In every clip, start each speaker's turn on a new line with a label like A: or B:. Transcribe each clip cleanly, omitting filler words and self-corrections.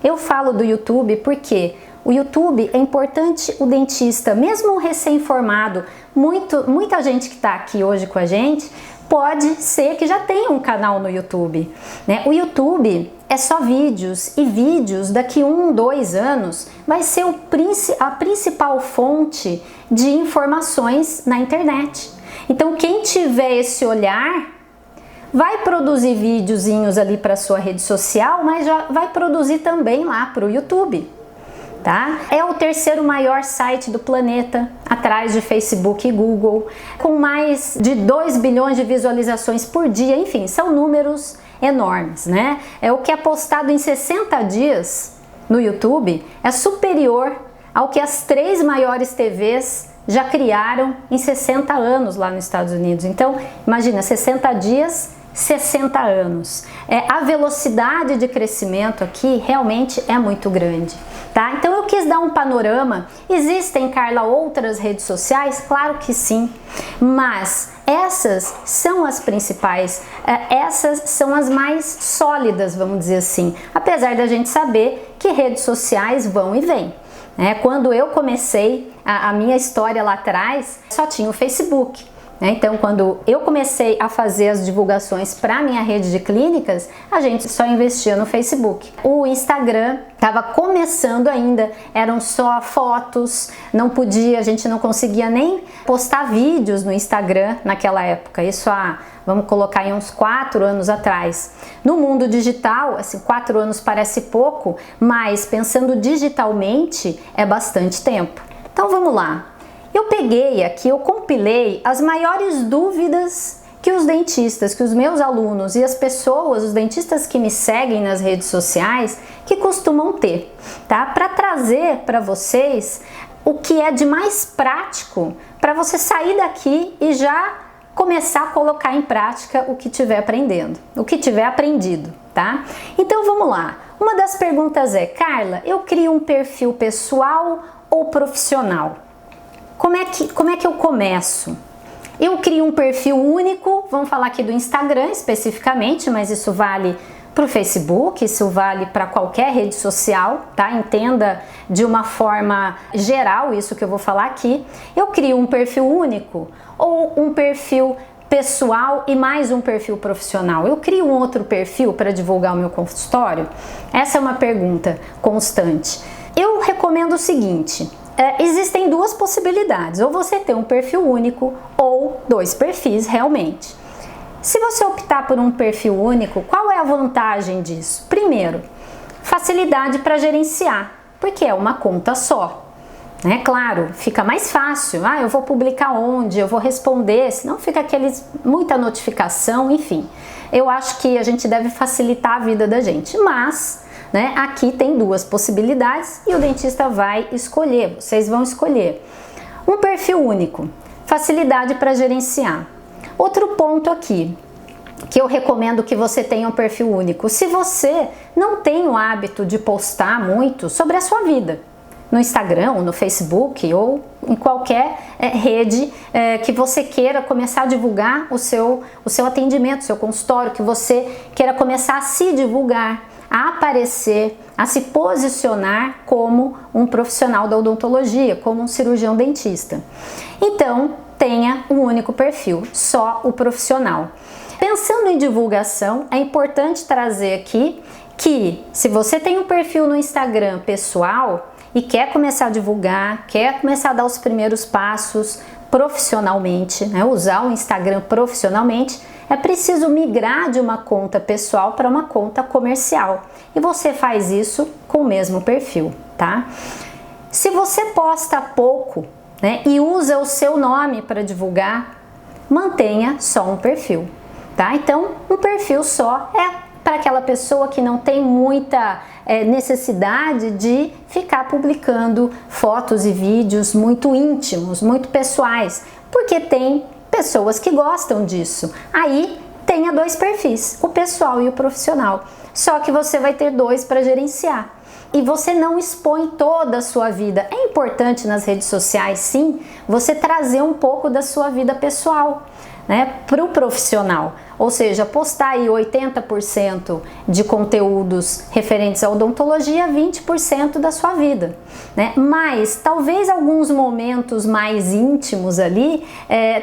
A: Eu falo do YouTube porque o YouTube é importante o dentista, mesmo um recém-formado, muita gente que está aqui hoje com a gente, pode ser que já tenha um canal no YouTube, né? O YouTube é só vídeos, e vídeos daqui 1, 2 anos vai ser a principal fonte de informações na internet. Então quem tiver esse olhar vai produzir videozinhos ali para sua rede social, mas já vai produzir também lá para o YouTube, tá? É o terceiro maior site do planeta, atrás de Facebook e Google, com mais de 2 bilhões de visualizações por dia, enfim, são números enormes, né? É o que é postado em 60 dias no YouTube é superior ao que as 3 maiores TVs já criaram em 60 anos lá nos Estados Unidos. Então, imagina, 60 dias, 60 anos. A velocidade de crescimento aqui realmente é muito grande, tá? Então eu quis dar um panorama. Existem, Carla, outras redes sociais? Claro que sim, mas essas são as principais, essas são as mais sólidas, vamos dizer assim, apesar da gente saber que redes sociais vão e vêm. Quando eu comecei a minha história lá atrás, só tinha o Facebook. Então, quando eu comecei a fazer as divulgações para a minha rede de clínicas, a gente só investia no Facebook. O Instagram estava começando ainda, eram só fotos, a gente não conseguia nem postar vídeos no Instagram naquela época. Isso vamos colocar em uns 4 anos atrás. No mundo digital, assim, 4 anos parece pouco, mas pensando digitalmente é bastante tempo. Então vamos lá. Eu peguei aqui, eu compilei as maiores dúvidas que os dentistas, que os meus alunos e as pessoas, os dentistas que me seguem nas redes sociais, que costumam ter, tá? Para trazer para vocês o que é de mais prático para você sair daqui e já começar a colocar em prática o que tiver aprendendo, o que tiver aprendido, tá? Então vamos lá. Uma das perguntas é: Carla, eu crio um perfil pessoal ou profissional? Como é que eu começo? Eu crio um perfil único, vamos falar aqui do Instagram especificamente, mas isso vale para o Facebook, isso vale para qualquer rede social, tá? Entenda de uma forma geral isso que eu vou falar aqui. Eu crio um perfil único ou um perfil pessoal e mais um perfil profissional? Eu crio um outro perfil para divulgar o meu consultório? Essa é uma pergunta constante. Eu recomendo o seguinte: existem 2 possibilidades, ou você ter um perfil único ou 2 perfis realmente. Se você optar por um perfil único, qual é a vantagem disso? Primeiro, facilidade para gerenciar, porque é uma conta só. Claro, fica mais fácil, eu vou publicar onde, eu vou responder, senão fica muita notificação, enfim. Eu acho que a gente deve facilitar a vida da gente, mas aqui tem 2 possibilidades e o dentista vai escolher, vocês vão escolher. Um perfil único, facilidade para gerenciar. Outro ponto aqui, que eu recomendo que você tenha um perfil único: se você não tem o hábito de postar muito sobre a sua vida, no Instagram, ou no Facebook, ou em qualquer rede que você queira começar a divulgar o seu atendimento, o seu consultório, que você queira começar a se divulgar, a aparecer, a se posicionar como um profissional da odontologia, como um cirurgião dentista. Então, tenha um único perfil, só o profissional. Pensando em divulgação, é importante trazer aqui que, se você tem um perfil no Instagram pessoal e quer começar a divulgar, quer começar a dar os primeiros passos profissionalmente, usar o Instagram profissionalmente, é preciso migrar de uma conta pessoal para uma conta comercial. E você faz isso com o mesmo perfil, tá? Se você posta pouco, e usa o seu nome para divulgar, mantenha só um perfil, tá? Então, um perfil só é para aquela pessoa que não tem muita necessidade de ficar publicando fotos e vídeos muito íntimos, muito pessoais, porque tem pessoas que gostam disso. Aí tenha 2 perfis, o pessoal e o profissional. Só que você vai ter 2 para gerenciar. E você não expõe toda a sua vida. É importante nas redes sociais, sim, você trazer um pouco da sua vida pessoal. né, para o profissional, ou seja, postar aí 80% de conteúdos referentes à odontologia, 20% da sua vida, né? Mas talvez alguns momentos mais íntimos ali,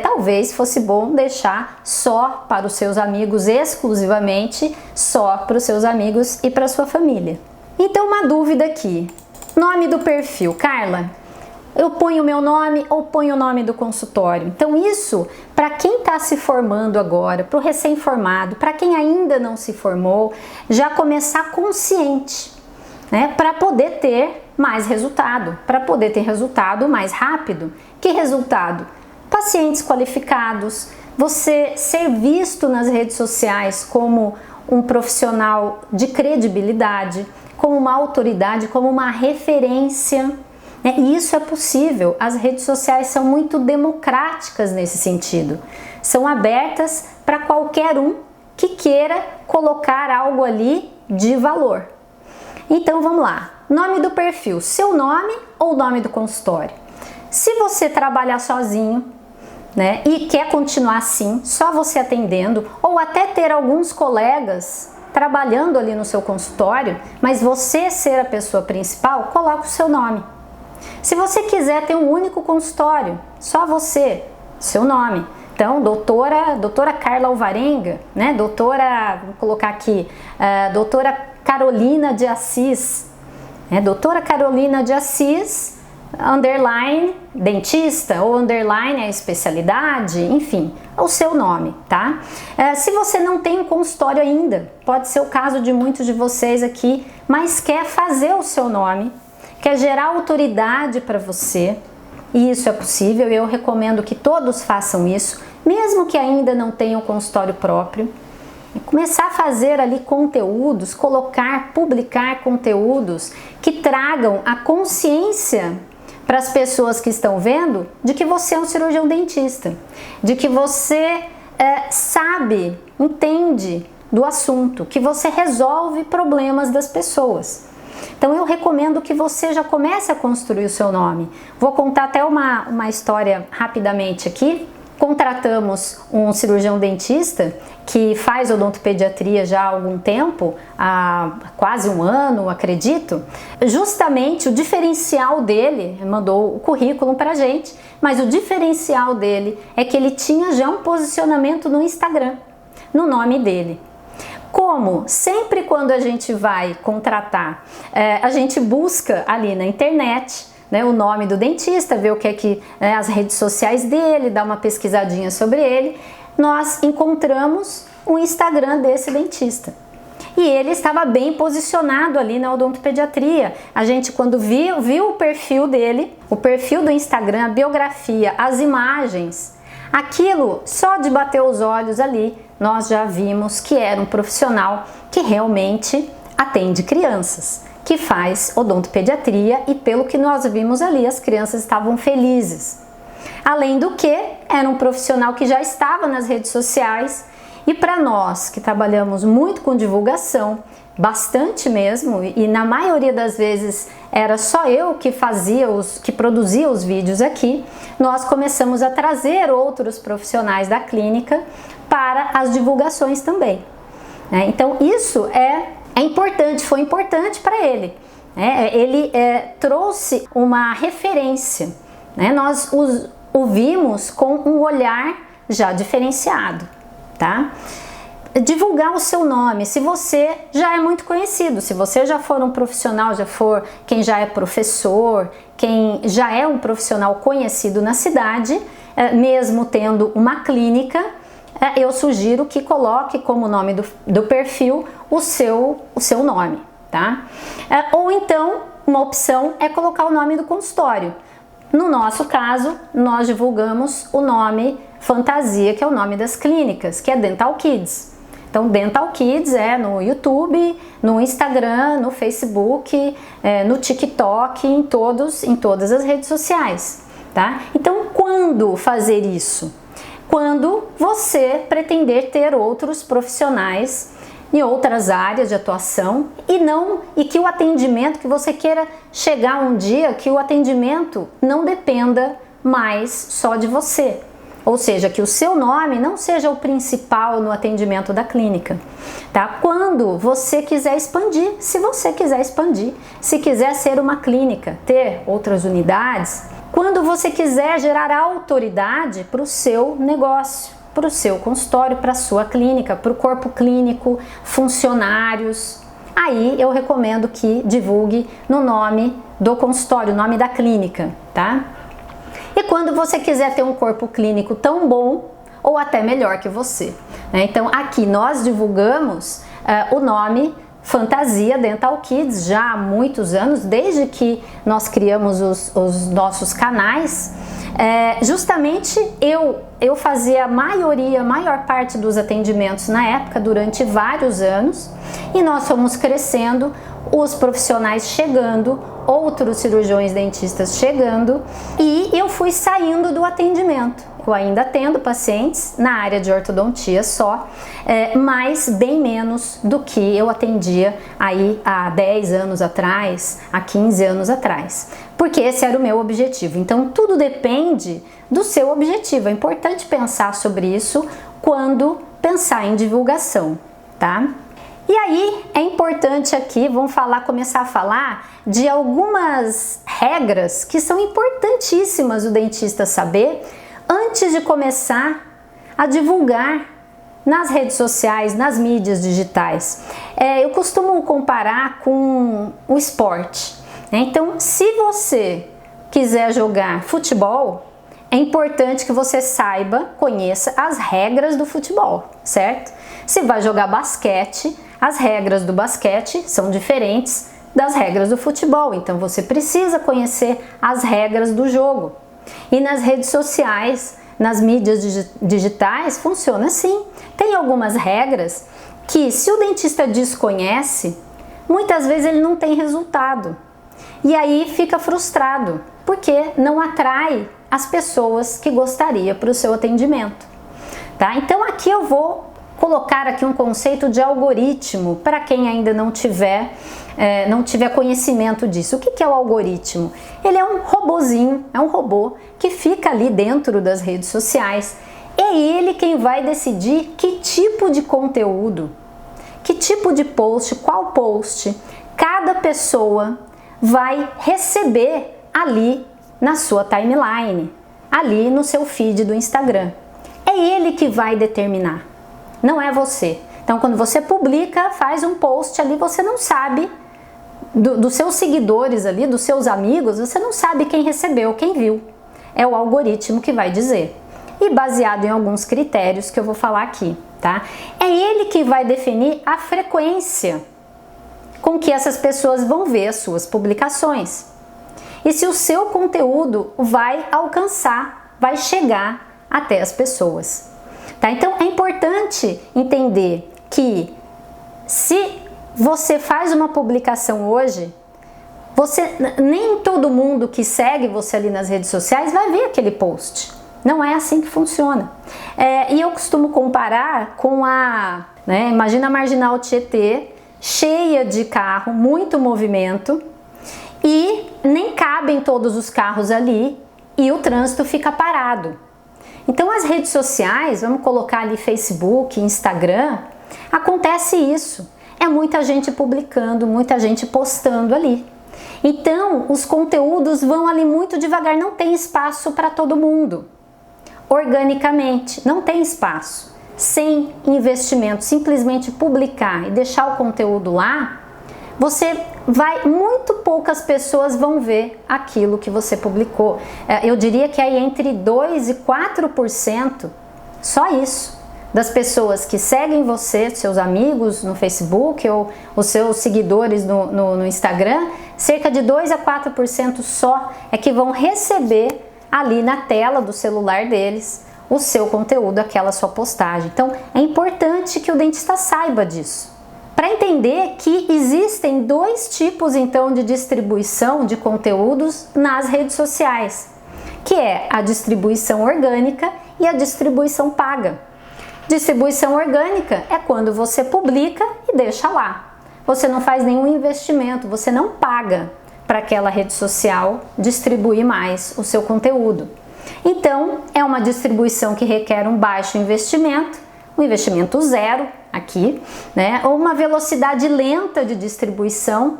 A: talvez fosse bom deixar só para os seus amigos, exclusivamente só para os seus amigos e para a sua família. Então, uma dúvida aqui, nome do perfil, Carla, eu ponho o meu nome ou ponho o nome do consultório? Então isso, para quem está se formando agora, para o recém-formado, para quem ainda não se formou, já começar consciente, né? Para poder ter mais resultado, para poder ter resultado mais rápido. Que resultado? Pacientes qualificados, você ser visto nas redes sociais como um profissional de credibilidade, como uma autoridade, como uma referência. E isso é possível, as redes sociais são muito democráticas nesse sentido, são abertas para qualquer um que queira colocar algo ali de valor. Então vamos lá, nome do perfil, seu nome ou nome do consultório? Se você trabalhar sozinho, né, e quer continuar assim, só você atendendo, ou até ter alguns colegas trabalhando ali no seu consultório, mas você ser a pessoa principal, coloca o seu nome. Se você quiser ter um único consultório, só você, seu nome. Então, doutora Carla Alvarenga, né? Vou colocar aqui, doutora Carolina de Assis, né? Doutora Carolina de Assis, underline dentista ou underline a especialidade, enfim, o seu nome, tá? Se você não tem um consultório ainda, pode ser o caso de muitos de vocês aqui, mas quer fazer o seu nome, quer gerar autoridade para você, e isso é possível, eu recomendo que todos façam isso, mesmo que ainda não tenham consultório próprio. Começar a fazer ali conteúdos, publicar conteúdos que tragam a consciência para as pessoas que estão vendo de que você é um cirurgião dentista, de que você sabe, entende do assunto, que você resolve problemas das pessoas. Então eu recomendo que você já comece a construir o seu nome. Vou contar até uma história rapidamente aqui. Contratamos um cirurgião dentista que faz odontopediatria já há algum tempo, há quase um ano, acredito. Justamente o diferencial dele, mandou o currículo pra gente, mas o diferencial dele é que ele tinha já um posicionamento no Instagram, no nome dele. Como sempre quando a gente vai contratar, a gente busca ali na internet, né, o nome do dentista, ver o que é que as redes sociais dele, dá uma pesquisadinha sobre ele, nós encontramos o Instagram desse dentista. E ele estava bem posicionado ali na odontopediatria. A gente, quando viu o perfil dele, o perfil do Instagram, a biografia, as imagens, aquilo só de bater os olhos ali, nós já vimos que era um profissional que realmente atende crianças, que faz odontopediatria, e pelo que nós vimos ali, as crianças estavam felizes. Além do que, era um profissional que já estava nas redes sociais, e para nós que trabalhamos muito com divulgação, bastante mesmo, e na maioria das vezes era só eu que produzia os vídeos aqui, nós começamos a trazer outros profissionais da clínica para as divulgações também. Então isso é importante, foi importante para ele. Ele trouxe uma referência, nós o vimos com um olhar já diferenciado, tá? Divulgar o seu nome, se você já é muito conhecido, se você já for um profissional, quem já é professor, quem já é um profissional conhecido na cidade, mesmo tendo uma clínica, eu sugiro que coloque como nome do perfil o seu nome, tá? Ou então, uma opção é colocar o nome do consultório. No nosso caso, nós divulgamos o nome fantasia, que é o nome das clínicas, que é Dental Kids. Então, Dental Kids é no YouTube, no Instagram, no Facebook, no TikTok, em todas as redes sociais, tá? Então, quando fazer isso? Quando você pretender ter outros profissionais em outras áreas de atuação e que o atendimento, que você queira chegar um dia que o atendimento não dependa mais só de você. Ou seja, que o seu nome não seja o principal no atendimento da clínica, tá? Quando você quiser expandir, se você quiser expandir, se quiser ser uma clínica, ter outras unidades, quando você quiser gerar autoridade para o seu negócio, para o seu consultório, para a sua clínica, para o corpo clínico, funcionários, aí eu recomendo que divulgue no nome do consultório, nome da clínica, tá? E quando você quiser ter um corpo clínico tão bom ou até melhor que você, né? Então aqui nós divulgamos o nome Fantasia Dental Kids já há muitos anos, desde que nós criamos os nossos canais. Justamente eu fazia a maior parte dos atendimentos na época, durante vários anos, e nós fomos crescendo, os profissionais chegando, outros cirurgiões dentistas chegando, e eu fui saindo do atendimento. Eu ainda atendo pacientes na área de ortodontia só, mas bem menos do que eu atendia aí há 10 anos atrás, há 15 anos atrás, porque esse era o meu objetivo. Então tudo depende do seu objetivo, é importante pensar sobre isso quando pensar em divulgação, tá? E aí é importante aqui, começar a falar de algumas regras que são importantíssimas o dentista saber antes de começar a divulgar nas redes sociais, nas mídias digitais. Eu costumo comparar com o esporte, né? Então, se você quiser jogar futebol, é importante que você saiba, conheça as regras do futebol, certo? Se vai jogar basquete, as regras do basquete são diferentes das regras do futebol, então você precisa conhecer as regras do jogo. E nas redes sociais, nas mídias digitais, funciona assim. Tem algumas regras que, se o dentista desconhece, muitas vezes ele não tem resultado. E aí fica frustrado, porque não atrai as pessoas que gostaria para o seu atendimento, tá? Então aqui eu vou colocar aqui um conceito de algoritmo para quem ainda não tiver conhecimento disso. O que é o algoritmo? Ele é um robozinho, é um robô que fica ali dentro das redes sociais. É ele quem vai decidir que tipo de conteúdo, que tipo de post, qual post cada pessoa vai receber ali na sua timeline, ali no seu feed do Instagram. É ele que vai determinar, não é você. Então, quando você publica, faz um post ali, você não sabe dos seus seguidores ali, dos seus amigos, você não sabe quem recebeu, quem viu. É o algoritmo que vai dizer. E baseado em alguns critérios que eu vou falar aqui, tá? É ele que vai definir a frequência com que essas pessoas vão ver as suas publicações. E se o seu conteúdo vai alcançar, vai chegar até as pessoas. Tá? Então é importante entender que se você faz uma publicação hoje, nem todo mundo que segue você ali nas redes sociais vai ver aquele post. Não é assim que funciona. E eu costumo comparar com imagina a Marginal Tietê, cheia de carro, muito movimento, e nem cabem todos os carros ali e o trânsito fica parado. Então as redes sociais, vamos colocar ali Facebook, Instagram, acontece isso. É muita gente publicando, muita gente postando ali. Então os conteúdos vão ali muito devagar, não tem espaço para todo mundo. Organicamente, não tem espaço. Sem investimento, simplesmente publicar e deixar o conteúdo lá, muito poucas pessoas vão ver aquilo que você publicou. Eu diria que aí entre 2% e 4%, só isso, das pessoas que seguem você, seus amigos no Facebook ou os seus seguidores no Instagram, cerca de 2% a 4% só é que vão receber ali na tela do celular deles o seu conteúdo, aquela sua postagem. Então é importante que o dentista saiba disso, para entender que existem dois tipos então de distribuição de conteúdos nas redes sociais, que é a distribuição orgânica e a distribuição paga. Distribuição orgânica é quando você publica e deixa lá. Você não faz nenhum investimento, você não paga para aquela rede social distribuir mais o seu conteúdo. Então, é uma distribuição que requer um baixo investimento, um investimento zero aqui, né? Ou uma velocidade lenta de distribuição.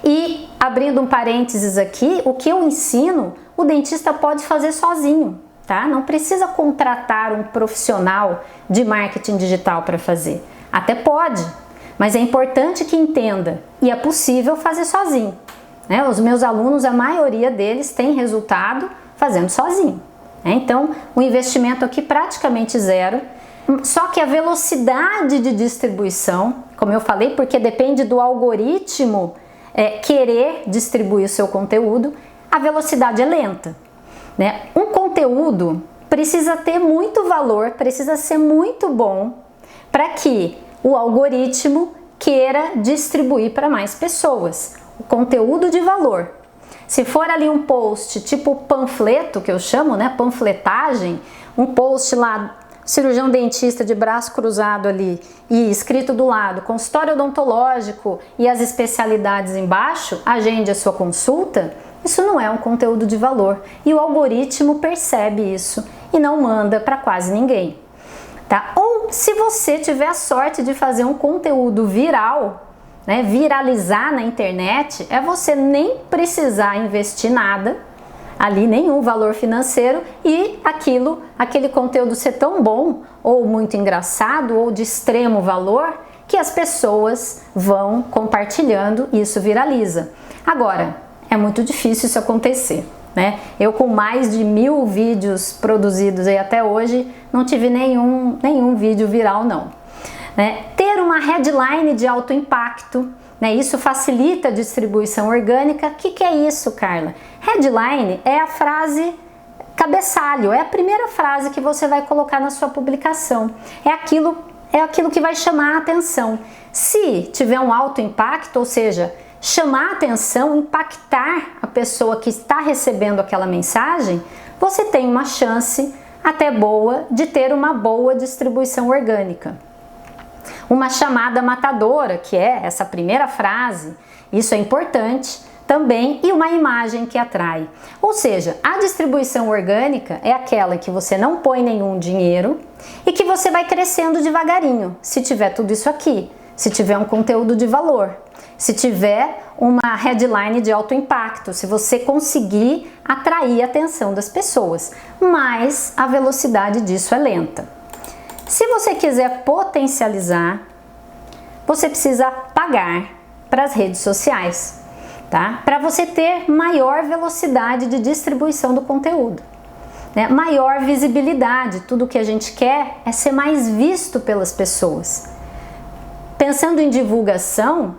A: E, abrindo um parênteses aqui, o que eu ensino, o dentista pode fazer sozinho, tá? Não precisa contratar um profissional de marketing digital para fazer. Até pode, mas é importante que entenda, e é possível fazer sozinho, né? Os meus alunos, a maioria deles tem resultado fazendo sozinho, né? Então, o investimento aqui praticamente zero, só que a velocidade de distribuição, como eu falei, porque depende do algoritmo querer distribuir o seu conteúdo, a velocidade é lenta, né? Um conteúdo precisa ter muito valor, precisa ser muito bom para que o algoritmo queira distribuir para mais pessoas. O conteúdo de valor. Se for ali um post tipo panfleto, que eu chamo, né, panfletagem, um post lá, cirurgião dentista de braço cruzado ali e escrito do lado, consultório odontológico e as especialidades embaixo, agende a sua consulta, isso não é um conteúdo de valor e o algoritmo percebe isso e não manda para quase ninguém, tá? Ou se você tiver a sorte de fazer um conteúdo viral, né, viralizar na internet, é você nem precisar investir nada ali, nenhum valor financeiro, e aquele conteúdo ser tão bom, ou muito engraçado, ou de extremo valor, que as pessoas vão compartilhando e isso viraliza. Agora, é muito difícil isso acontecer, né? Eu, com mais de 1000 vídeos produzidos aí até hoje, não tive nenhum vídeo viral, não, né? Ter uma headline de alto impacto, né? Isso facilita a distribuição orgânica. O que é isso, Carla? Headline é a frase cabeçalho, é a primeira frase que você vai colocar na sua publicação. É aquilo que vai chamar a atenção. Se tiver um alto impacto, ou seja, chamar a atenção, impactar a pessoa que está recebendo aquela mensagem, você tem uma chance até boa de ter uma boa distribuição orgânica. Uma chamada matadora, que é essa primeira frase, isso é importante também, e uma imagem que atrai. Ou seja, a distribuição orgânica é aquela que você não põe nenhum dinheiro e que você vai crescendo devagarinho, se tiver tudo isso aqui, se tiver um conteúdo de valor, se tiver uma headline de alto impacto, se você conseguir atrair a atenção das pessoas, mas a velocidade disso é lenta. Se você quiser potencializar, você precisa pagar para as redes sociais, tá? Para você ter maior velocidade de distribuição do conteúdo, né? Maior visibilidade. Tudo que a gente quer é ser mais visto pelas pessoas. Pensando em divulgação,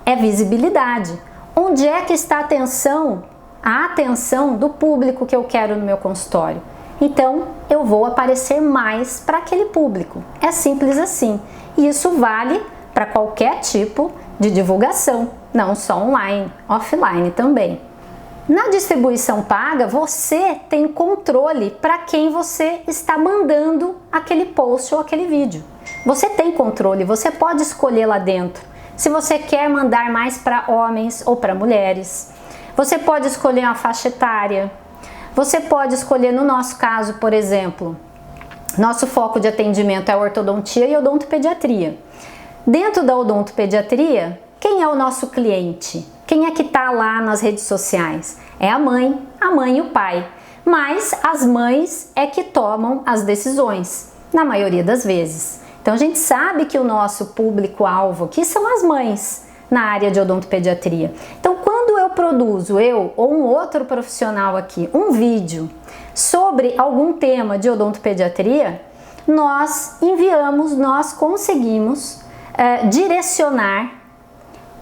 A: é visibilidade. Onde é que está a atenção do público que eu quero no meu consultório? Então, eu vou aparecer mais para aquele público. É simples assim. E isso vale para qualquer tipo de divulgação, não só online, offline também. Na distribuição paga, você tem controle para quem você está mandando aquele post ou aquele vídeo. Você tem controle, você pode escolher lá dentro se você quer mandar mais para homens ou para mulheres. Você pode escolher uma faixa etária. Você pode escolher, no nosso caso, por exemplo, nosso foco de atendimento é ortodontia e odontopediatria. Dentro da odontopediatria, quem é o nosso cliente? Quem é que está lá nas redes sociais? É a mãe e o pai. Mas as mães é que tomam as decisões, na maioria das vezes. Então a gente sabe que o nosso público-alvo aqui são as mães na área de odontopediatria. Então, quando eu produzo, eu ou um outro profissional aqui, um vídeo sobre algum tema de odontopediatria, nós conseguimos direcionar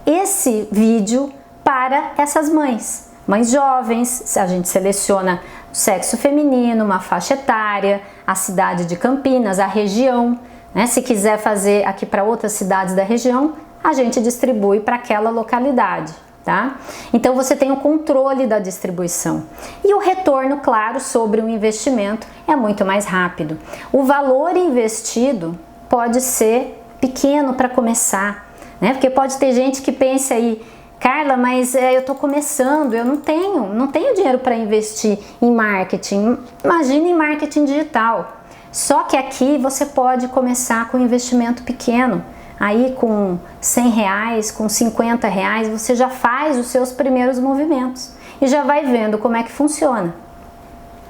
A: esse vídeo para essas mães jovens. A gente seleciona o sexo feminino, uma faixa etária, a cidade de Campinas, a região, né? Se quiser fazer aqui para outras cidades da região, a gente distribui para aquela localidade, tá? Então você tem o controle da distribuição. E o retorno, claro, sobre o investimento é muito mais rápido. O valor investido pode ser pequeno para começar, né? Porque pode ter gente que pensa aí, Carla, mas eu estou começando, eu não tenho dinheiro para investir em marketing. Imagine em marketing digital. Só que aqui você pode começar com um investimento pequeno. Aí com R$100, com R$50, você já faz os seus primeiros movimentos e já vai vendo como é que funciona.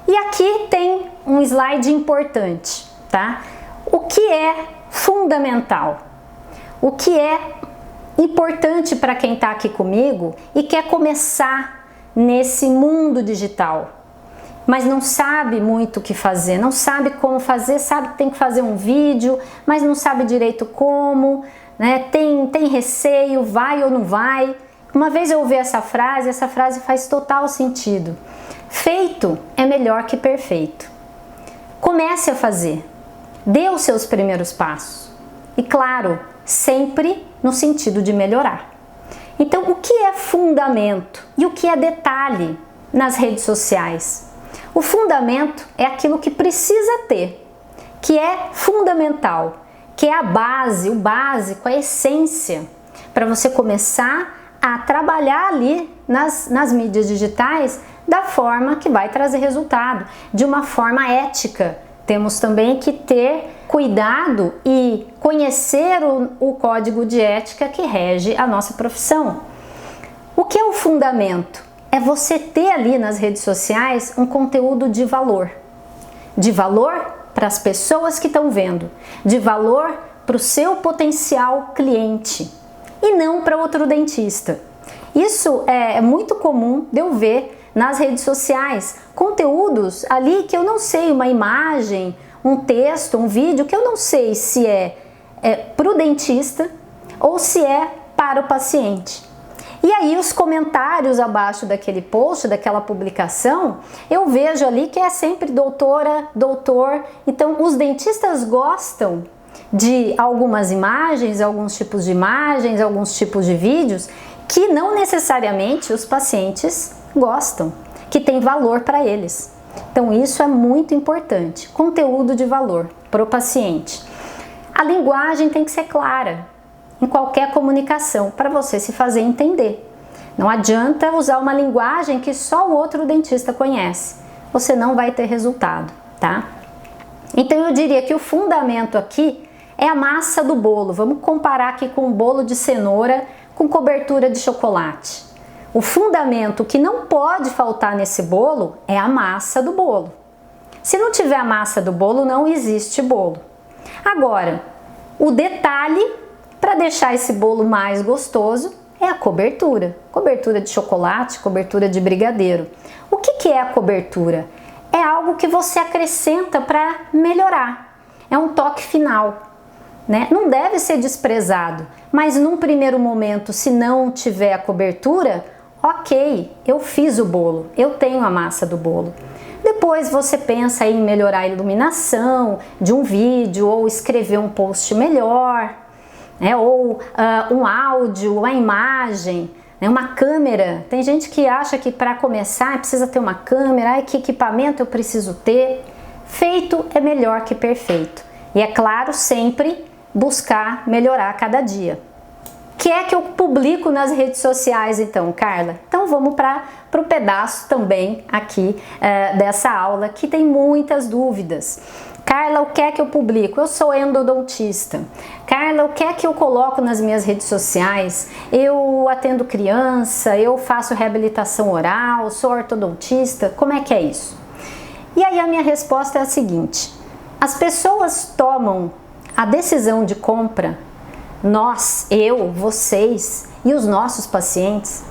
A: E aqui tem um slide importante, tá? O que é fundamental? O que é importante para quem está aqui comigo e quer começar nesse mundo digital, mas não sabe muito o que fazer, não sabe como fazer, sabe que tem que fazer um vídeo, mas não sabe direito como, né? Tem receio, vai ou não vai. Uma vez eu ouvi essa frase faz total sentido. Feito é melhor que perfeito. Comece a fazer, dê os seus primeiros passos e, claro, sempre no sentido de melhorar. Então, o que é fundamento e o que é detalhe nas redes sociais? O fundamento é aquilo que precisa ter, que é fundamental, que é a base, o básico, a essência, para você começar a trabalhar ali nas mídias digitais da forma que vai trazer resultado, de uma forma ética. Temos também que ter cuidado e conhecer o código de ética que rege a nossa profissão. O que é o fundamento? É você ter ali nas redes sociais um conteúdo de valor para as pessoas que estão vendo, de valor para o seu potencial cliente e não para outro dentista. Isso é muito comum de eu ver nas redes sociais, conteúdos ali que eu não sei, uma imagem, um texto, um vídeo, que eu não sei se é para o dentista ou se é para o paciente. E aí os comentários abaixo daquele post, daquela publicação, eu vejo ali que é sempre doutora, doutor. Então os dentistas gostam de algumas imagens, alguns tipos de imagens, alguns tipos de vídeos que não necessariamente os pacientes gostam, que tem valor para eles. Então isso é muito importante, conteúdo de valor para o paciente. A linguagem tem que ser clara em qualquer comunicação para você se fazer entender. Não adianta usar uma linguagem que só o outro dentista conhece, você não vai ter resultado, tá? Então eu diria que o fundamento aqui é a massa do bolo. Vamos comparar aqui com um bolo de cenoura com cobertura de chocolate. O fundamento que não pode faltar nesse bolo é a massa do bolo. Se não tiver a massa do bolo, não existe bolo. Agora, o detalhe para deixar esse bolo mais gostoso é a cobertura. Cobertura de chocolate, cobertura de brigadeiro. O que é a cobertura? É algo que você acrescenta para melhorar. É um toque final, né? Não deve ser desprezado, mas num primeiro momento, se não tiver a cobertura, ok, eu fiz o bolo, eu tenho a massa do bolo. Depois você pensa em melhorar a iluminação de um vídeo ou escrever um post melhor, né? Ou um áudio, uma imagem, né? Uma câmera. Tem gente que acha que para começar precisa ter uma câmera, que equipamento eu preciso ter. Feito é melhor que perfeito. E é claro, sempre buscar melhorar a cada dia. O que é que eu publico nas redes sociais então, Carla? Então vamos para o pedaço também aqui dessa aula que tem muitas dúvidas. Carla, o que é que eu publico? Eu sou endodontista. Carla, o que é que eu coloco nas minhas redes sociais? Eu atendo criança, eu faço reabilitação oral, sou ortodontista, como é que é isso? E aí a minha resposta é a seguinte: as pessoas tomam a decisão de compra, nós, eu, vocês e os nossos pacientes,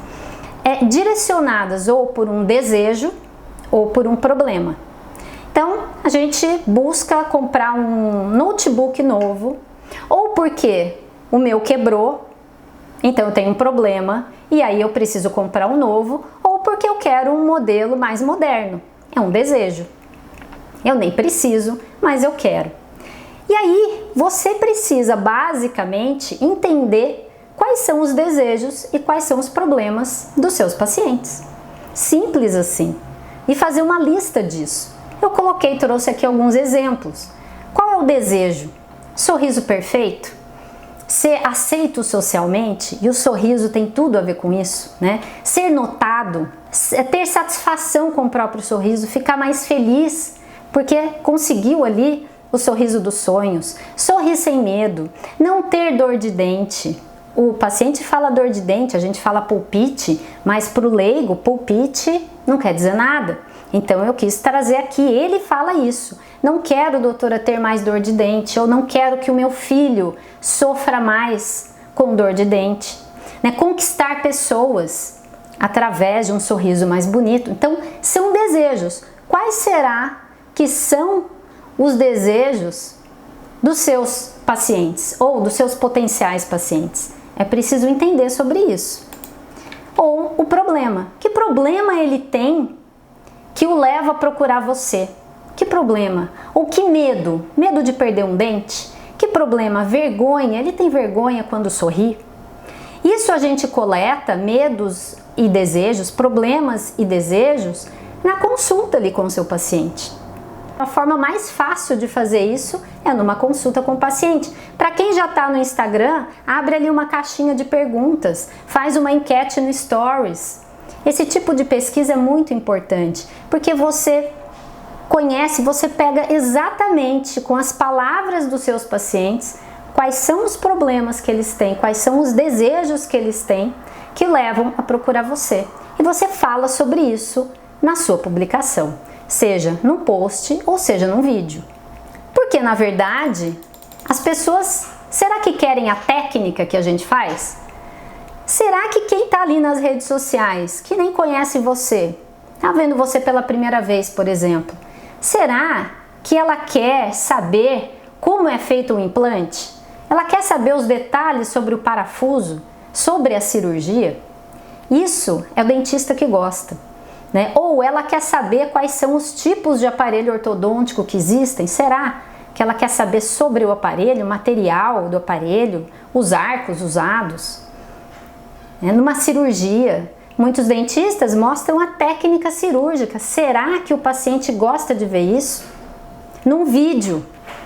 A: direcionadas ou por um desejo ou por um problema. Então, a gente busca comprar um notebook novo, ou porque o meu quebrou, então eu tenho um problema e aí eu preciso comprar um novo, ou porque eu quero um modelo mais moderno. É um desejo. Eu nem preciso, mas eu quero. E aí, você precisa basicamente entender quais são os desejos e quais são os problemas dos seus pacientes. Simples assim. E fazer uma lista disso. Eu trouxe aqui alguns exemplos. Qual é o desejo? Sorriso perfeito? ser aceito socialmente, e o sorriso tem tudo a ver com isso, né? Ser notado, ter satisfação com o próprio sorriso, ficar mais feliz porque conseguiu ali o sorriso dos sonhos, sorrir sem medo, não ter dor de dente. O paciente fala dor de dente, a gente fala pulpite, mas para o leigo, pulpite não quer dizer nada. Então eu quis trazer aqui, ele fala isso. Não quero, doutora, ter mais dor de dente, ou não quero que o meu filho sofra mais com dor de dente. Né? Conquistar pessoas através de um sorriso mais bonito. Então, são desejos. Quais será que são os desejos dos seus pacientes ou dos seus potenciais pacientes? É preciso entender sobre isso. Ou o problema. Que problema ele tem que o leva a procurar você? Que problema? Ou que medo? Medo de perder um dente? Que problema? Vergonha? Ele tem vergonha quando sorri? Isso a gente coleta, medos e desejos, problemas e desejos, na consulta ali com o seu paciente. A forma mais fácil de fazer isso é numa consulta com o paciente. Para quem já está no Instagram, abre ali uma caixinha de perguntas, faz uma enquete no Stories. Esse tipo de pesquisa é muito importante, porque você conhece, você pega exatamente com as palavras dos seus pacientes quais são os problemas que eles têm, quais são os desejos que eles têm que levam a procurar você. E você fala sobre isso na sua publicação, seja num post ou seja num vídeo. Porque na verdade, as pessoas, será que querem a técnica que a gente faz? Será que quem está ali nas redes sociais, que nem conhece você, está vendo você pela primeira vez, por exemplo, será que ela quer saber como é feito um implante? Ela quer saber os detalhes sobre o parafuso, sobre a cirurgia? Isso é o dentista que gosta, né? Ou ela quer saber quais são os tipos de aparelho ortodôntico que existem? Será que ela quer saber sobre o aparelho, o material do aparelho, os arcos usados? Numa cirurgia, muitos dentistas mostram a técnica cirúrgica. Será que o paciente gosta de ver isso? Num vídeo,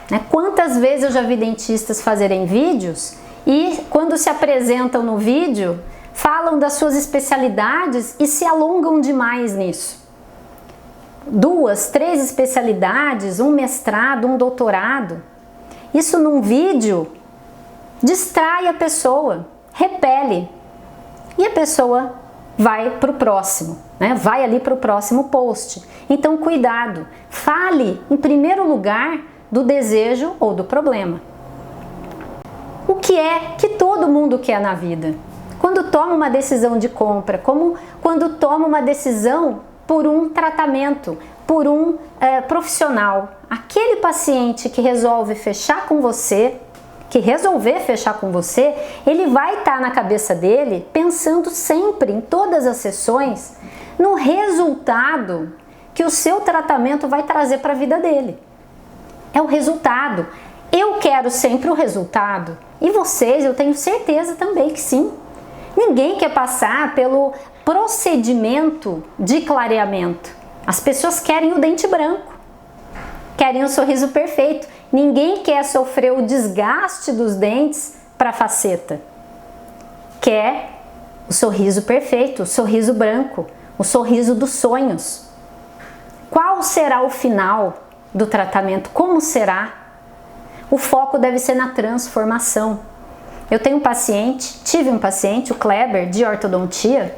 A: né? Quantas vezes eu já vi dentistas fazerem vídeos e quando se apresentam no vídeo, falam das suas especialidades e se alongam demais nisso. 2, 3 especialidades, um mestrado, um doutorado. Isso num vídeo distrai a pessoa, repele. E a pessoa vai para o próximo, né? Vai ali para o próximo post. Então, cuidado, fale em primeiro lugar do desejo ou do problema. O que é que todo mundo quer na vida? Quando toma uma decisão de compra, como quando toma uma decisão por um tratamento, por um profissional, aquele paciente que resolve fechar com você, que resolver fechar com você, ele vai estar na cabeça dele pensando sempre, em todas as sessões, no resultado que o seu tratamento vai trazer para a vida dele. É o resultado. Eu quero sempre o resultado. E vocês, eu tenho certeza também que sim. Ninguém quer passar pelo procedimento de clareamento. As pessoas querem o dente branco, querem o sorriso perfeito. Ninguém quer sofrer o desgaste dos dentes para a faceta. Quer o sorriso perfeito, o sorriso branco, o sorriso dos sonhos. Qual será o final do tratamento? Como será? O foco deve ser na transformação. Eu tenho um paciente, tive um paciente, o Kleber, de ortodontia,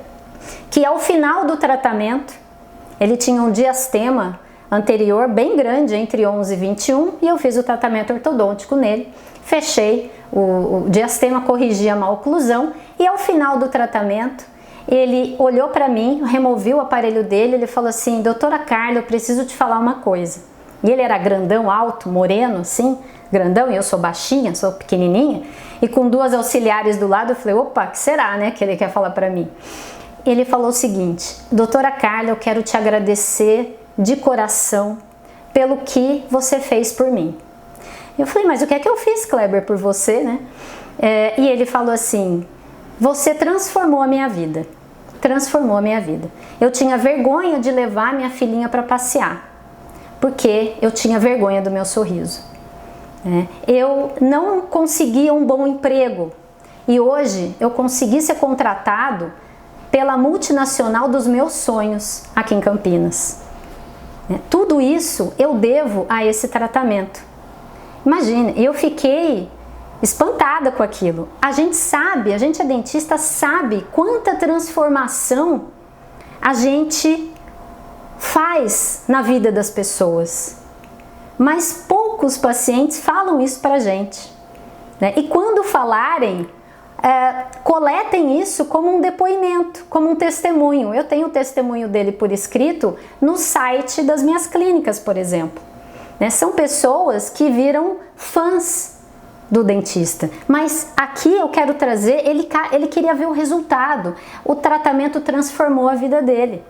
A: que ao final do tratamento, ele tinha um diastema anterior bem grande, entre 11 e 21, e eu fiz o tratamento ortodôntico nele, fechei o diastema, corrigi a maloclusão, e ao final do tratamento, ele olhou para mim, removi o aparelho dele, ele falou assim: doutora Carla, eu preciso te falar uma coisa. E ele era grandão, alto, moreno, assim, grandão, e eu sou baixinha, sou pequenininha, e com 2 auxiliares do lado, eu falei: opa, que será, né, que ele quer falar para mim? Ele falou o seguinte: doutora Carla, eu quero te agradecer de coração pelo que você fez por mim. Eu falei: mas o que é que eu fiz, Kleber, por você, né? E ele falou assim: você transformou a minha vida, transformou a minha vida. Eu tinha vergonha de levar minha filhinha para passear, porque eu tinha vergonha do meu sorriso. Eu não conseguia um bom emprego e hoje eu consegui ser contratado pela multinacional dos meus sonhos aqui em Campinas. Tudo isso eu devo a esse tratamento. Imagine, eu fiquei espantada com aquilo. A gente sabe, a gente é dentista, sabe quanta transformação a gente faz na vida das pessoas. Mas poucos pacientes falam isso pra gente, né? E quando falarem, coletem isso como um depoimento, como um testemunho. Eu tenho o testemunho dele por escrito no site das minhas clínicas, por exemplo. Né? São pessoas que viram fãs do dentista. Mas aqui eu quero trazer, ele queria ver o resultado. O tratamento transformou a vida dele.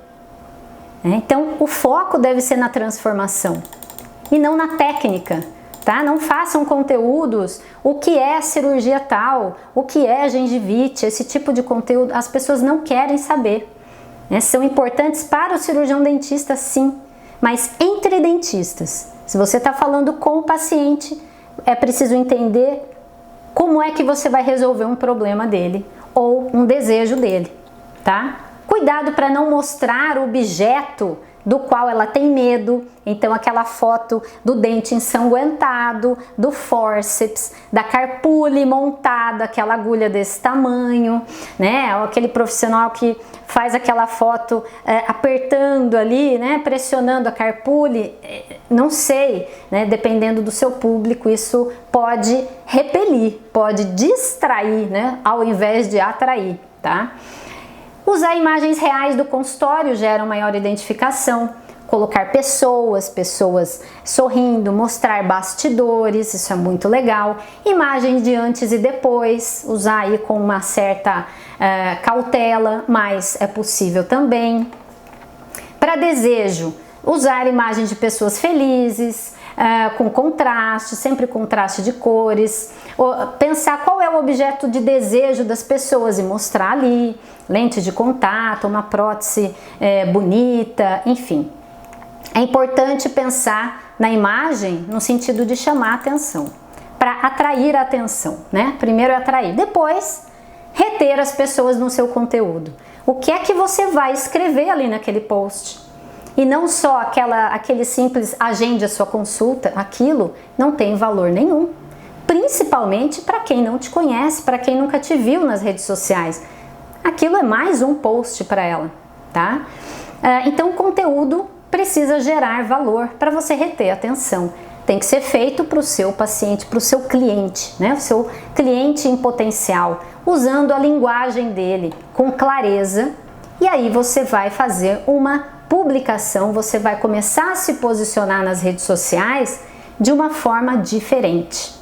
A: Então o foco deve ser na transformação e não na técnica, tá? Não façam conteúdos, o que é cirurgia tal, o que é gengivite, esse tipo de conteúdo, as pessoas não querem saber. São importantes para o cirurgião dentista, sim, mas entre dentistas. Se você está falando com o paciente, é preciso entender como é que você vai resolver um problema dele ou um desejo dele, tá? Cuidado para não mostrar o objeto do qual ela tem medo. Então aquela foto do dente ensanguentado, do fórceps, da carpule montada, aquela agulha desse tamanho, né? Ou aquele profissional que faz aquela foto apertando ali, né? Pressionando a carpule, não sei, né? Dependendo do seu público, isso pode repelir, pode distrair, né? Ao invés de atrair, tá? Usar imagens reais do consultório gera maior identificação. Colocar pessoas sorrindo, mostrar bastidores, isso é muito legal. Imagens de antes e depois, usar aí com uma certa cautela, mas é possível também. Para desejo, usar imagens de pessoas felizes, com contraste, sempre contraste de cores. Pensar qual é o objeto de desejo das pessoas e mostrar ali. Lente de contato, uma prótese bonita, enfim. É importante pensar na imagem no sentido de chamar a atenção, para atrair a atenção, né? Primeiro atrair, depois reter as pessoas no seu conteúdo. O que é que você vai escrever ali naquele post? E não só aquele simples agende a sua consulta, aquilo não tem valor nenhum. Principalmente para quem não te conhece, para quem nunca te viu nas redes sociais. Aquilo é mais um post para ela, tá? Então o conteúdo precisa gerar valor para você reter a atenção. Tem que ser feito para o seu paciente, para o seu cliente, né? O seu cliente em potencial, usando a linguagem dele com clareza. E aí você vai fazer uma publicação, você vai começar a se posicionar nas redes sociais de uma forma diferente.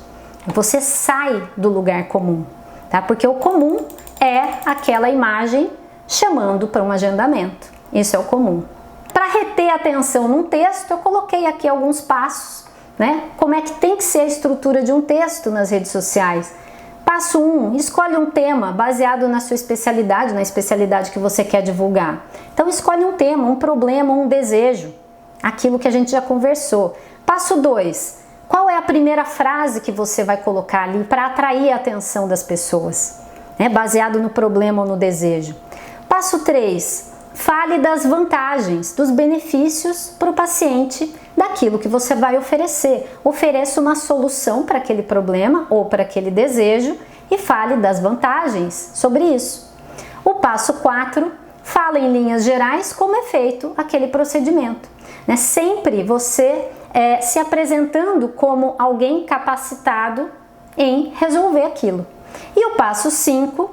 A: Você sai do lugar comum, tá? Porque o comum é aquela imagem chamando para um agendamento. Isso é o comum. Para reter a atenção num texto, eu coloquei aqui alguns passos, né? Como é que tem que ser a estrutura de um texto nas redes sociais. Passo 1, escolhe um tema baseado na sua especialidade, na especialidade que você quer divulgar. Então escolhe um tema, um problema, um desejo, aquilo que a gente já conversou. Passo 2, qual é a primeira frase que você vai colocar ali para atrair a atenção das pessoas, né? Baseado no problema ou no desejo. Passo 3, fale das vantagens, dos benefícios para o paciente daquilo que você vai oferecer. Ofereça uma solução para aquele problema ou para aquele desejo e fale das vantagens sobre isso. O passo 4, fala em linhas gerais como é feito aquele procedimento, né? Sempre você se apresentando como alguém capacitado em resolver aquilo. E o passo 5,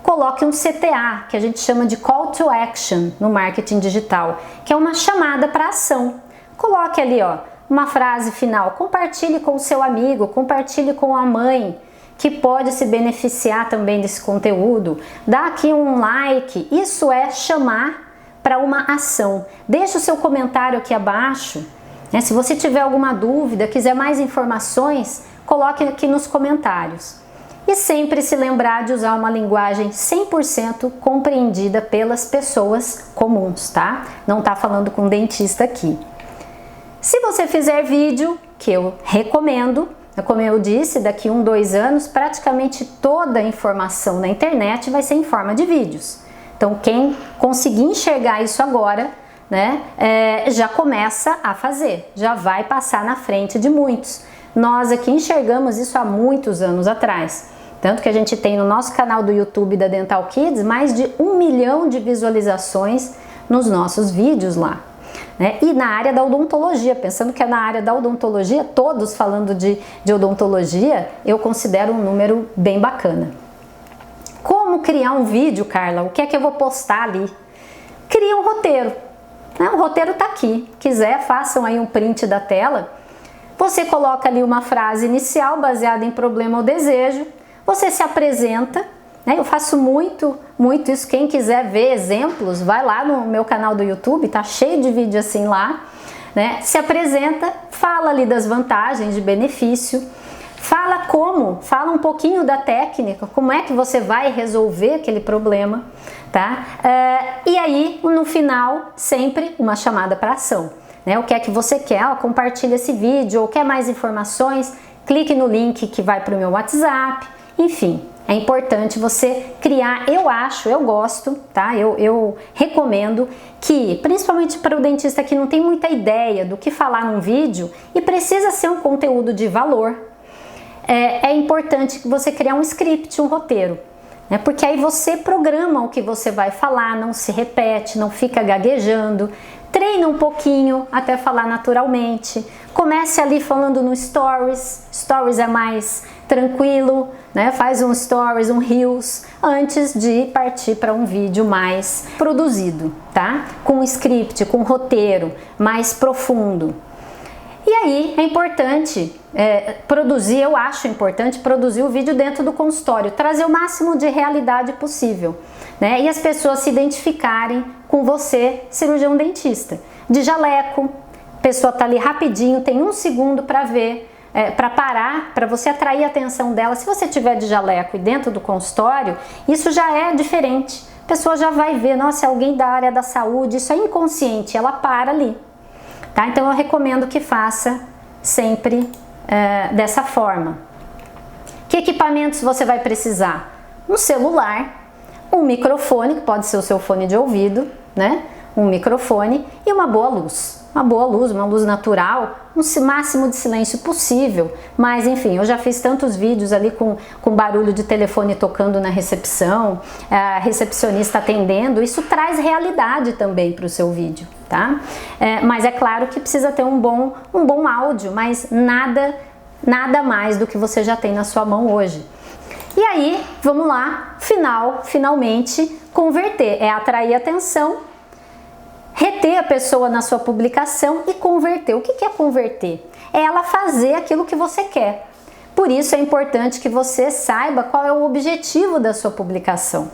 A: coloque um CTA, que a gente chama de Call to Action no marketing digital, que é uma chamada para ação. Coloque ali, ó, uma frase final, compartilhe com o seu amigo, compartilhe com a mãe, que pode se beneficiar também desse conteúdo. Dá aqui um like, isso é chamar para uma ação. Deixa o seu comentário aqui abaixo, né? Se você tiver alguma dúvida, quiser mais informações, coloque aqui nos comentários. E sempre se lembrar de usar uma linguagem 100% compreendida pelas pessoas comuns, tá? Não tá falando com dentista aqui. Se você fizer vídeo, que eu recomendo, Como eu disse, daqui 1, 2 anos, praticamente toda a informação na internet vai ser em forma de vídeos. Então, quem conseguir enxergar isso agora, né, já começa a fazer, já vai passar na frente de muitos. Nós aqui enxergamos isso há muitos anos atrás. Tanto que a gente tem no nosso canal do YouTube da Dental Kids mais de 1 milhão de visualizações nos nossos vídeos lá. Né? E na área da odontologia, pensando que é na área da odontologia, todos falando de odontologia, eu considero um número bem bacana. Como criar um vídeo, Carla? O que é que eu vou postar ali? Cria um roteiro. Né? O roteiro tá aqui. Quiser, façam aí um print da tela. Você coloca ali uma frase inicial baseada em problema ou desejo. Você se apresenta, né? Eu faço muito isso. Quem quiser ver exemplos, vai lá no meu canal do YouTube, tá cheio de vídeo assim lá, né? Se apresenta, fala ali das vantagens, de benefício, fala um pouquinho da técnica, como é que você vai resolver aquele problema, tá? E aí, no final, sempre uma chamada para ação, né? O que é que você quer? Compartilha esse vídeo, ou quer mais informações? Clique no link que vai para o meu WhatsApp. Enfim, é importante você criar, eu gosto, tá? Eu recomendo que, principalmente para o dentista que não tem muita ideia do que falar num vídeo e precisa ser um conteúdo de valor, é importante você criar um script, um roteiro, né? Porque aí você programa o que você vai falar, não se repete, não fica gaguejando, treina um pouquinho até falar naturalmente. Comece ali falando no Stories. Stories é mais tranquilo, né? Faz um Stories, um Reels, antes de partir para um vídeo mais produzido, tá? Com um script, com um roteiro mais profundo. E aí é importante eu acho importante produzir o vídeo dentro do consultório, trazer o máximo de realidade possível, né? E as pessoas se identificarem com você, cirurgião dentista. De jaleco, a pessoa tá ali rapidinho, tem 1 segundo para ver, para parar, para você atrair a atenção dela. Se você tiver de jaleco e dentro do consultório, isso já é diferente. A pessoa já vai ver, nossa, é alguém da área da saúde, isso é inconsciente, ela para ali. Tá? Então eu recomendo que faça sempre dessa forma. Que equipamentos você vai precisar? Um celular, um microfone, que pode ser o seu fone de ouvido, né? Um microfone e uma boa luz. Uma luz natural, um máximo de silêncio possível. Mas enfim, eu já fiz tantos vídeos ali com barulho de telefone tocando na recepção, a recepcionista atendendo, isso traz realidade também para o seu vídeo, tá? Mas é claro que precisa ter um bom áudio, mas nada mais do que você já tem na sua mão hoje. E aí, vamos lá, finalmente, converter, atrair atenção, reter a pessoa na sua publicação e converter. O que é converter? É ela fazer aquilo que você quer. Por isso é importante que você saiba qual é o objetivo da sua publicação.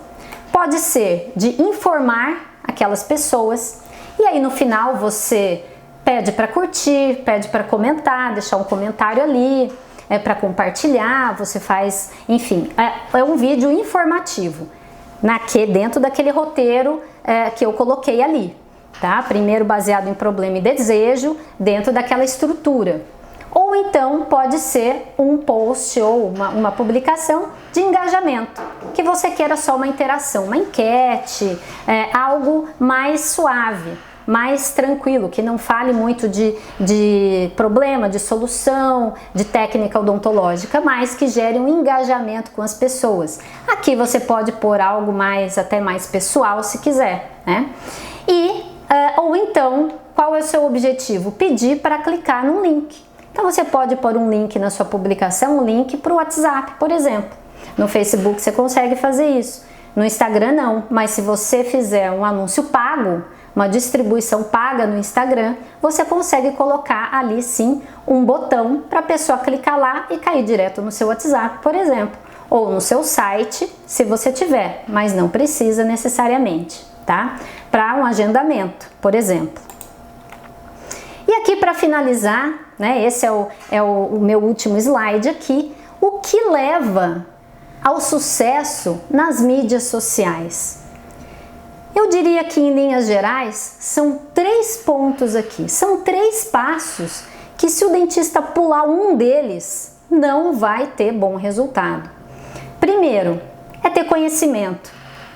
A: Pode ser de informar aquelas pessoas e aí no final você pede para curtir, pede para comentar, deixar um comentário ali, para compartilhar, você faz, enfim, é um vídeo informativo, dentro daquele roteiro que eu coloquei ali. Tá? Primeiro baseado em problema e desejo, dentro daquela estrutura. Ou então pode ser um post ou uma publicação de engajamento, que você queira só uma interação, uma enquete, algo mais suave, mais tranquilo, que não fale muito de problema, de solução, de técnica odontológica, mas que gere um engajamento com as pessoas. Aqui você pode pôr algo até mais pessoal se quiser, né? Ou então, qual é o seu objetivo? Pedir para clicar num link. Então você pode pôr um link na sua publicação, um link para o WhatsApp, por exemplo. No Facebook você consegue fazer isso. No Instagram não, mas se você fizer um anúncio pago, uma distribuição paga no Instagram, você consegue colocar ali sim um botão para a pessoa clicar lá e cair direto no seu WhatsApp, por exemplo. Ou no seu site, se você tiver, mas não precisa necessariamente, tá? Para um agendamento, por exemplo. E aqui para finalizar, né, esse é o meu último slide aqui, o que leva ao sucesso nas mídias sociais? Eu diria que em linhas gerais são 3 pontos aqui, são 3 passos que se o dentista pular um deles, não vai ter bom resultado. Primeiro, é ter conhecimento.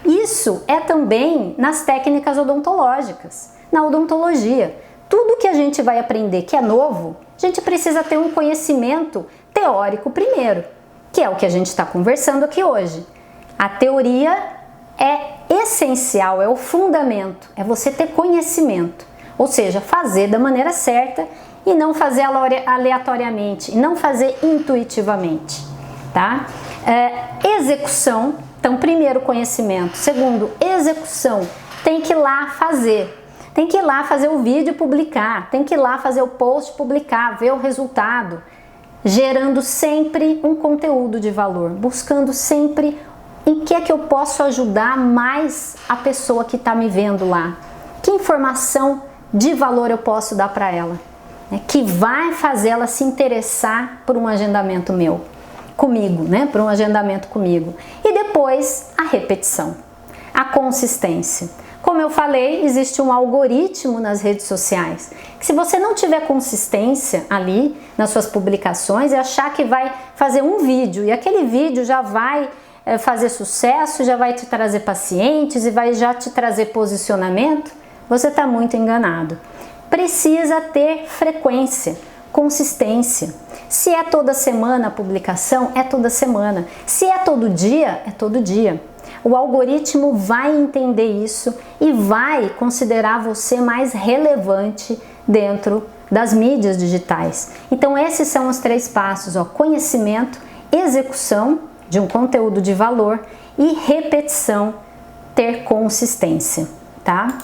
A: Isso é também nas técnicas odontológicas, na odontologia. Tudo que a gente vai aprender que é novo, a gente precisa ter um conhecimento teórico primeiro, que é o que a gente está conversando aqui hoje. A teoria é essencial, é o fundamento, é você ter conhecimento, ou seja, fazer da maneira certa e não fazer aleatoriamente, e não fazer intuitivamente, tá? Execução, então primeiro conhecimento, segundo execução, tem que ir lá fazer. Tem que ir lá fazer o vídeo e publicar, tem que ir lá fazer o post, publicar, ver o resultado, gerando sempre um conteúdo de valor, buscando sempre em que é que eu posso ajudar mais a pessoa que está me vendo lá, que informação de valor eu posso dar para ela, né, que vai fazer ela se interessar por um agendamento meu, comigo, né, por um agendamento comigo. E depois a repetição, a consistência. Como eu falei, existe um algoritmo nas redes sociais, que se você não tiver consistência ali nas suas publicações e achar que vai fazer um vídeo e aquele vídeo já vai fazer sucesso, já vai te trazer pacientes e vai já te trazer posicionamento, você está muito enganado. Precisa ter frequência, consistência. Se é toda semana a publicação, é toda semana. Se é todo dia, é todo dia. O algoritmo vai entender isso e vai considerar você mais relevante dentro das mídias digitais. Então esses são os 3 passos, ó: conhecimento, execução de um conteúdo de valor e repetição, ter consistência, tá?